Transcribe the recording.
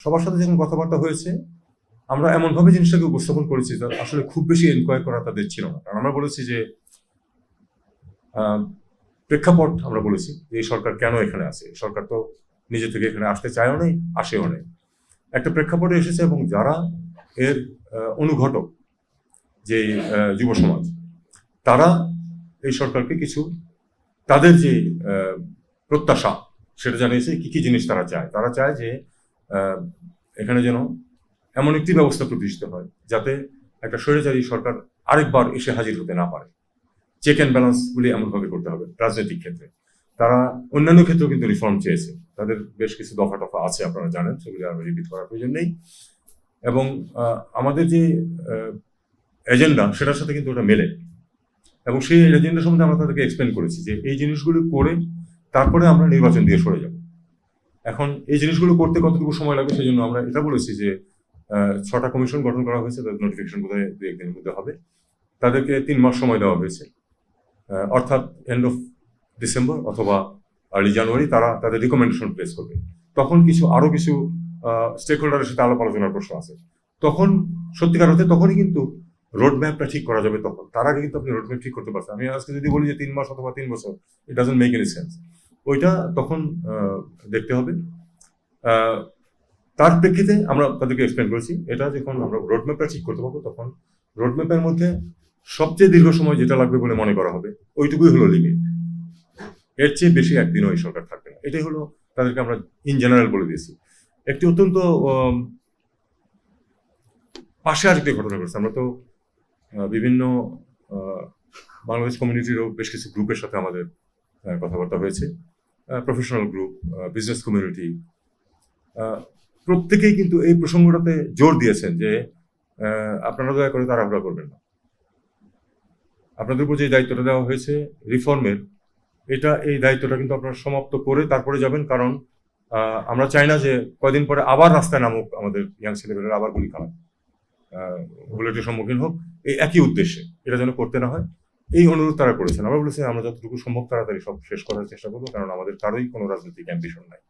সবার সাথে যখন কথাবার্তা হয়েছে আমরা এমনভাবে জিনিসটাকে উপস্থাপন করেছি যে আসলে খুব বেশি এনকোয়ার করা তাদের ছিল না। কারণ আমরা বলেছি যে প্রেক্ষাপট আমরা বলেছি যে এই সরকার কেন এখানে আছে। সরকার তো নিজে থেকে এখানে আসতে চায়ও নেই, আসেও নেই, একটা প্রেক্ষাপটে এসেছে এবং যারা এর অনুঘটক যে যুব সমাজ, তারা এই সরকারকে কিছু তাদের যে প্রত্যাশা সেটা জানিয়েছে। কি কি জিনিস তারা চায়? তারা চায় যে এখানে যেন এমন একটি ব্যবস্থা প্রতিষ্ঠিত হয় যাতে একটা স্বৈরাচারী সরকার আরেকবার এসে হাজির হতে না পারে। চেক অ্যান্ড ব্যালেন্সগুলি এমনভাবে করতে হবে রাজনৈতিক ক্ষেত্রে। তারা অন্যান্য ক্ষেত্রেও কিন্তু রিফর্ম চেয়েছে, তাদের বেশ কিছু দফা টফা আছে, আপনারা জানেন, সেগুলি আর রিপিট করার প্রয়োজন নেই। এবং আমাদের যে এজেন্ডা সেটার সাথে কিন্তু ওটা মেলে, এবং সেই এজেন্ডা সম্বন্ধে আমরা তাদেরকে এক্সপ্লেন করেছি যে এই জিনিসগুলো করে তারপরে আমরা নির্বাচন দিয়ে সরে যাব। এখন এই জিনিসগুলো করতে কতটুকু সময় লাগবে সেই জন্য আমরা এটা বলেছি যে 6টা কমিশন গঠন করা হয়েছে, তাদের নোটিফিকেশন বোধহয় 2-1 দিনের মধ্যে হবে। তাদেরকে 3 মাস সময় দেওয়া হয়েছে, অর্থাৎ এন্ড অফ ডিসেম্বর অথবা আর্লি জানুয়ারি তারা তাদের রিকমেন্ডেশন প্লেস করবে। তখন আরো কিছু স্টেক হোল্ডারের সাথে আলাপ আলোচনার প্রশ্ন আছে। তখন সত্যিকার অর্থে তখনই কিন্তু রোড ম্যাপটা ঠিক করা যাবে। তখন তার আগে কিন্তু আপনি রোড ম্যাপ ঠিক করতে পারছেন। আমি আজকে যদি বলি যে 3 মাস অথবা 3 বছর, it doesn't make any sense. ওইটা তখন দেখতে হবে। তার প্রেক্ষিতে আমরা তাদেরকে এক্সপ্লেন করেছি এটা যখন আমরা রোড ম্যাপটা ঠিক করতে পারবো তখন রোড ম্যাপের মধ্যে সবচেয়ে দীর্ঘ সময় যেটা লাগবে বলে মনে করা হবে ওইটুকুই হলো লিমিট। এর চেয়ে বেশি একদিনও এই সরকার থাকবে না। এটাই হলো তাদেরকে আমরা ইন জেনারেল বলে দিয়েছি। একটি অত্যন্ত পাশে আরেকটি ঘটনা ঘটছে। আমরা তো বিভিন্ন বাংলাদেশ কমিউনিটিরও বেশ কিছু গ্রুপের সাথে আমাদের কথাবার্তা হয়েছে, প্রফেশনাল গ্রুপ, বিজনেস কমিউনিটি, প্রত্যেকেই কিন্তু এই প্রসঙ্গটাতে জোর দিয়েছেন যে আপনারা দয়া করে তাড়াহুড়া করবেন না। আপনাদের উপর যে দায়িত্বটা দেওয়া হয়েছে রিফর্মের, এই দায়িত্বটা কিন্তু আপনারা সমাপ্ত করে তারপরে যাবেন। কারণ আমরা চাই না যে কয়দিন পরে আবার রাস্তায় নামুক আমাদের ইয়াং ছেলেমেয়েরা, আবার গুলি খারাপ বুলেটের সম্মুখীন হোক। এই একই উদ্দেশ্যে এটা যেন করতে না হয়, এই অনুরোধ তারা করেছেন। আমরা বলেছি আমরা যতটুকু সম্ভব তাড়াতাড়ি সব শেষ করার চেষ্টা করবো, কারণ আমাদের কারোই কোনো রাজনৈতিক অ্যাম্বিশন নাই।